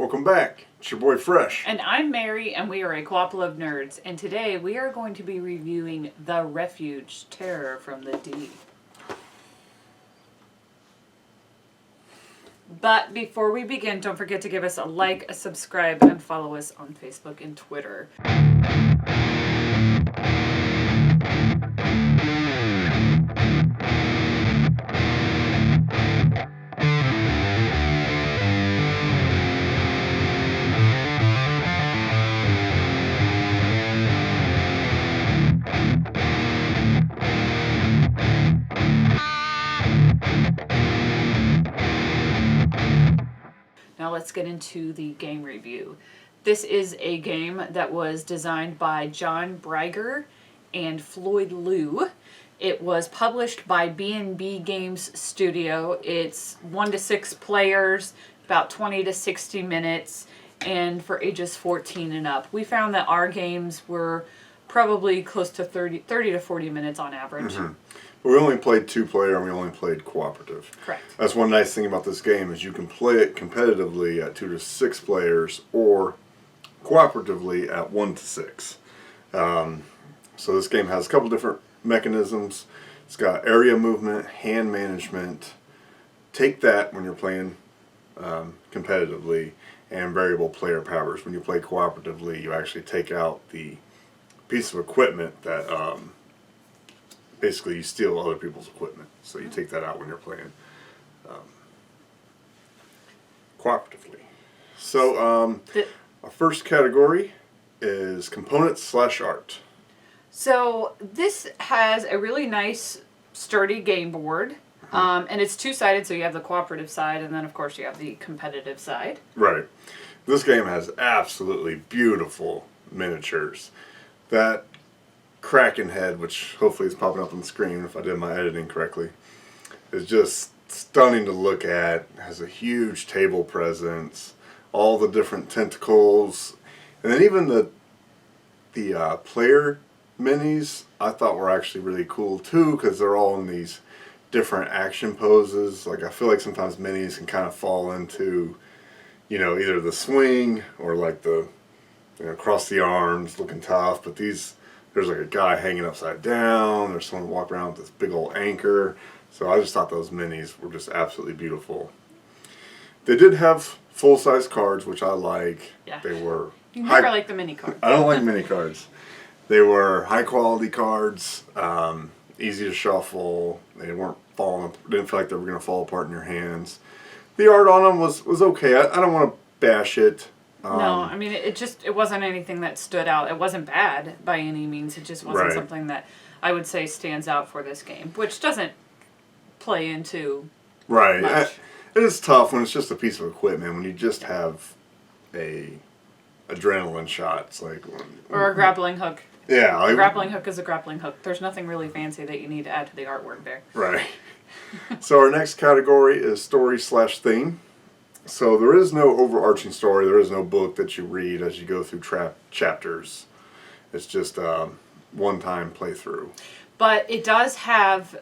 Welcome back. It's your boy Fresh. And I'm Mary, and we are a Co-ople of nerds. And today we are going to be reviewing the Refuge Terror from the D. But before we begin, don't forget to give us a like, a subscribe, and follow us on Facebook and Twitter. Now let's get into the game review. This is a game that was designed by John Brigger and Floyd Liu. It was published by B&B Games Studio. It's 1 to 6 players, about 20 to 60 minutes, and for ages 14 and up. We found that our games were probably close to 30 to 40 minutes on average. Mm-hmm. We only played 2-player and we only played cooperative. Correct. That's one nice thing about this game is you can play it competitively at 2 to 6 players or cooperatively at 1 to 6. So this game has a couple different mechanisms. It's got area movement, hand management, take that when you're playing competitively, and variable player powers. When you play cooperatively, you actually take out the piece of equipment that basically you steal other people's equipment. So you take that out when you're playing cooperatively. So our first category is components/art. So this has a really nice sturdy game board. And it's two-sided, so you have the cooperative side, and then of course you have the competitive side. Right. This game has absolutely beautiful miniatures. That Kraken head, which hopefully is popping up on the screen if I did my editing correctly, is just stunning to look at. It has a huge table presence, all the different tentacles, and then even the player minis I thought were actually really cool too, because they're all in these different action poses. Like I feel like sometimes minis can kind of fall into, either the swing or like the cross the arms looking tough, but these, there's like a guy hanging upside down, there's someone walking around with this big old anchor. So I just thought those minis were just absolutely beautiful. They did have full-size cards, which I like. Yeah. They were... You never like the mini cards. I don't like mini cards. They were high-quality cards, easy to shuffle. They weren't didn't feel like they were going to fall apart in your hands. The art on them was okay. I don't want to bash it. No, I mean, it wasn't anything that stood out. It wasn't bad by any means. It just wasn't something that I would say stands out for this game, which doesn't play into much. It is tough when it's just a piece of equipment. When you just have a adrenaline shot, it's like... Or a grappling hook. Yeah. A grappling hook is a grappling hook. There's nothing really fancy that you need to add to the artwork there. Right. So our next category is story/theme. So there is no overarching story. There is no book that you read as you go through chapters. It's just one-time playthrough. But it does have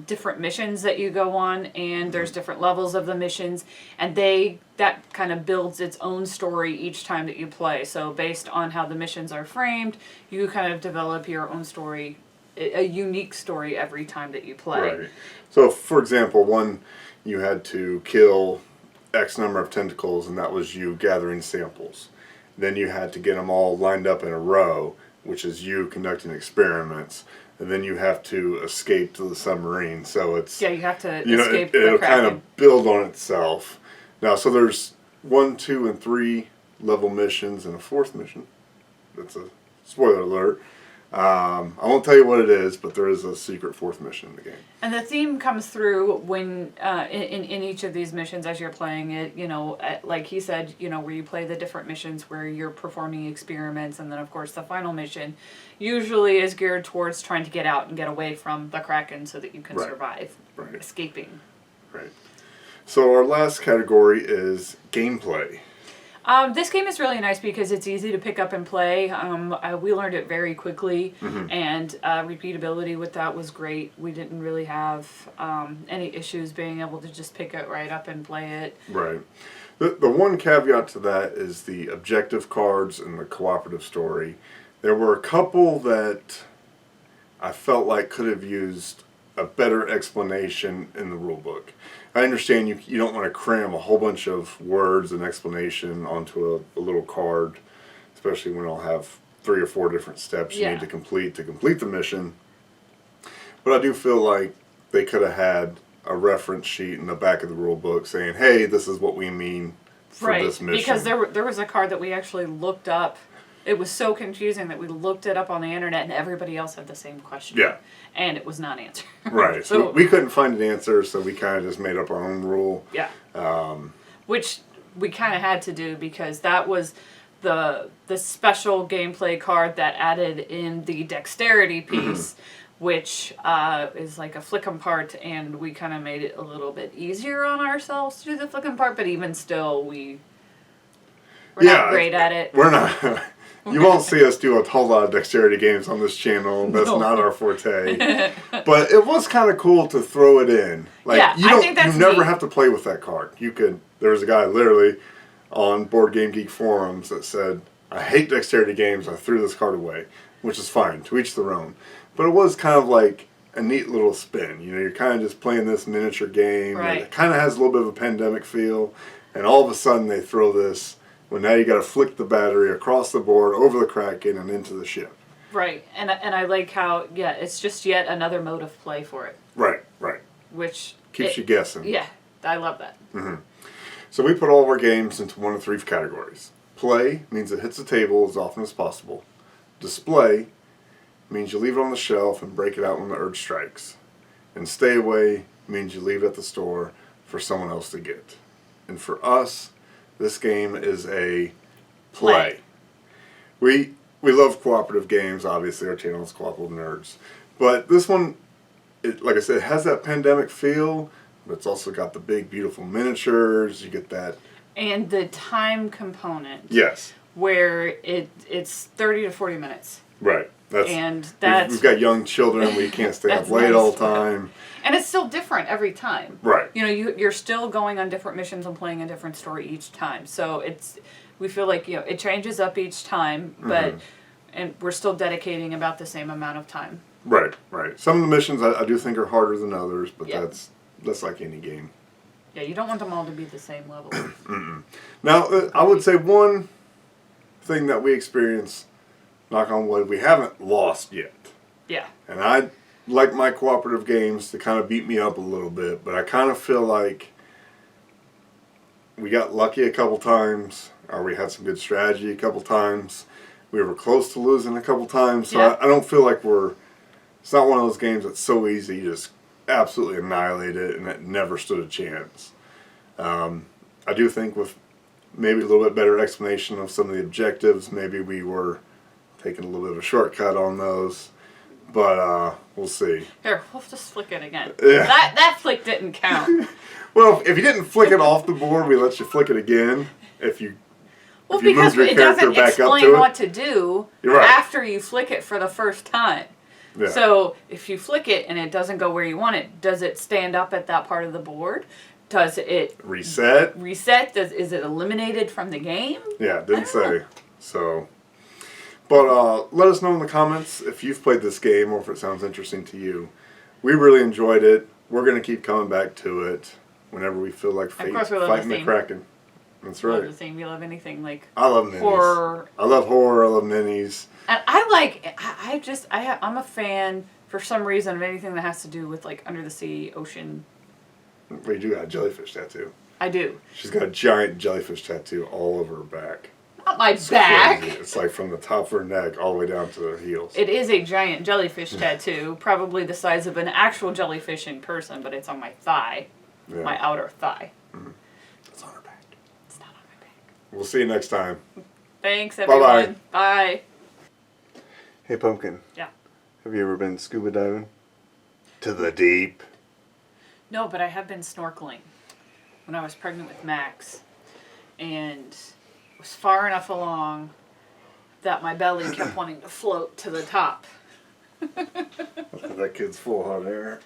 different missions that you go on, and there's different levels of the missions, and that kind of builds its own story each time that you play. So based on how the missions are framed, you kind of develop your own story, a unique story every time that you play. Right. So for example, one you had to kill X number of tentacles, and that was you gathering samples. Then you had to get them all lined up in a row, which is you conducting experiments. And then you have to escape to the submarine. So it's... Yeah, you have to escape the Kraken. It'll kind of build on itself. Now, so there's 1, 2, and 3 level missions and a 4th mission. That's a spoiler alert. I won't tell you what it is, but there is a secret 4th mission in the game. And the theme comes through when in each of these missions as you're playing it, like he said, where you play the different missions where you're performing experiments, and then of course the final mission usually is geared towards trying to get out and get away from the Kraken so that you can survive, escaping. Right. So our last category is gameplay. This game is really nice because it's easy to pick up and play. We learned it very quickly, and repeatability with that was great. We didn't really have any issues being able to just pick it right up and play it. Right. The one caveat to that is the objective cards and the cooperative story. There were a couple that I felt like could have used a better explanation in the rule book. I understand you don't want to cram a whole bunch of words and explanation onto a little card, especially when it'll have 3 or 4 different steps you need to complete the mission. But I do feel like they could have had a reference sheet in the back of the rule book saying, hey, this is what we mean for this mission. Because there was a card that we actually looked up. It was so confusing that we looked it up on the internet and everybody else had the same question. Yeah. And it was not answered. Right. So we couldn't find an answer, so we kind of just made up our own rule. Yeah. Which we kind of had to do because that was the special gameplay card that added in the dexterity piece, which is like a flick 'em part, and we kind of made it a little bit easier on ourselves to do the flick 'em part, but even still, we're not great at it. We're not. You won't see us do a whole lot of dexterity games on this channel. That's not our forte. But it was kind of cool to throw it in. Like, I think that's you never neat. have to play with that card. There was a guy literally on Board Game Geek forums that said, I hate dexterity games, I threw this card away. Which is fine, to each their own. But it was kind of like a neat little spin. You know, you're kind of just playing this miniature game. Right. It kind of has a little bit of a pandemic feel. And all of a sudden they throw this, well, now you got to flick the battery across the board, over the Kraken, and into the ship. Right, and I like how, it's just yet another mode of play for it. Right. Which Keeps you guessing. Yeah, I love that. So we put all of our games into one of 3 categories. Play means it hits the table as often as possible. Display means you leave it on the shelf and break it out when the urge strikes. And stay away means you leave it at the store for someone else to get. And for us, this game is a play. We love cooperative games, obviously. Our channel is Co-ople Nerds. But this one, like I said, it has that pandemic feel, but it's also got the big, beautiful miniatures. You get that. And the time component. Yes. Where it's 30 to 40 minutes. Right. We've got young children. We can't stay up late all the time. And it's still different every time. Right. You know, you're still going on different missions and playing a different story each time. So we feel like, it changes up each time, but and we're still dedicating about the same amount of time. Right. Some of the missions I do think are harder than others, but that's like any game. Yeah, you don't want them all to be the same level. Now, I would say one thing that we experience, knock on wood, we haven't lost yet. Yeah. And I like my cooperative games to kind of beat me up a little bit, but I kind of feel like we got lucky a couple times, or we had some good strategy a couple times. We were close to losing a couple times, so I don't feel like it's not one of those games that's so easy you just absolutely annihilate it and it never stood a chance. I do think with maybe a little bit better explanation of some of the objectives, maybe we were taking a little bit of a shortcut on those, but we'll see. Here, we'll just flick it again. Yeah. That flick didn't count. Well, if you didn't flick it off the board, we let you flick it again. If you move your because it character doesn't back up explain to what it. to do Right. after you flick it for the first time. Yeah. So if you flick it and it doesn't go where you want it, does it stand up at that part of the board? Does it reset? Is it eliminated from the game? Yeah, it didn't say. So, but let us know in the comments if you've played this game or if it sounds interesting to you. We really enjoyed it. We're going to keep coming back to it whenever we feel like Of course we love fighting the the theme. Kraken. That's Love right. the theme. You love anything like I love minis. horror. I love horror. I love minis. And I'm a fan for some reason of anything that has to do with like under the sea, ocean. We do got a jellyfish tattoo. I do. She's got a giant jellyfish tattoo all over her back. Not my It's back. crazy. It's like from the top of her neck all the way down to her heels. It is a giant jellyfish tattoo, probably the size of an actual jellyfish in person, but it's on my thigh, my outer thigh. It's on her back. It's not on my back. We'll see you next time. Thanks, everyone. Bye. Hey, Pumpkin. Yeah. Have you ever been scuba diving? To the deep. No, but I have been snorkeling when I was pregnant with Max, and was far enough along that my belly kept wanting to float to the top. That kid's full of hot air.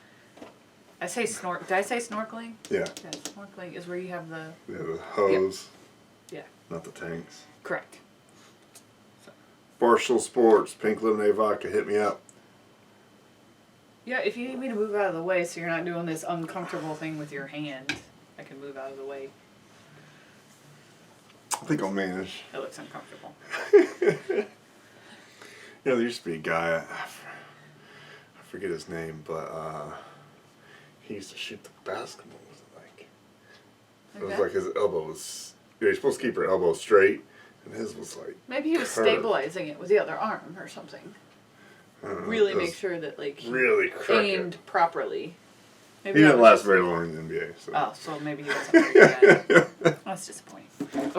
I say snort. Did I say snorkeling? Yeah. Yeah, snorkeling is where you have the. Yeah, the hose. Yeah. Not the tanks. Correct. Barstool Sports, pink lemonade vodka, hit me up. Yeah, if you need me to move out of the way so you're not doing this uncomfortable thing with your hand, I can move out of the way. I think I'll manage. It looks uncomfortable. There used to be a guy, I forget his name, but he used to shoot the basketball. Was it like? It was like his elbow was. You're supposed to keep your elbow straight, and his was like. Maybe he was curved. stabilizing it with the other arm or something. Really make sure that like he really aimed properly. Maybe he that didn't was last just- very long in the NBA. So. Oh, so maybe he wasn't very good. That's disappointing.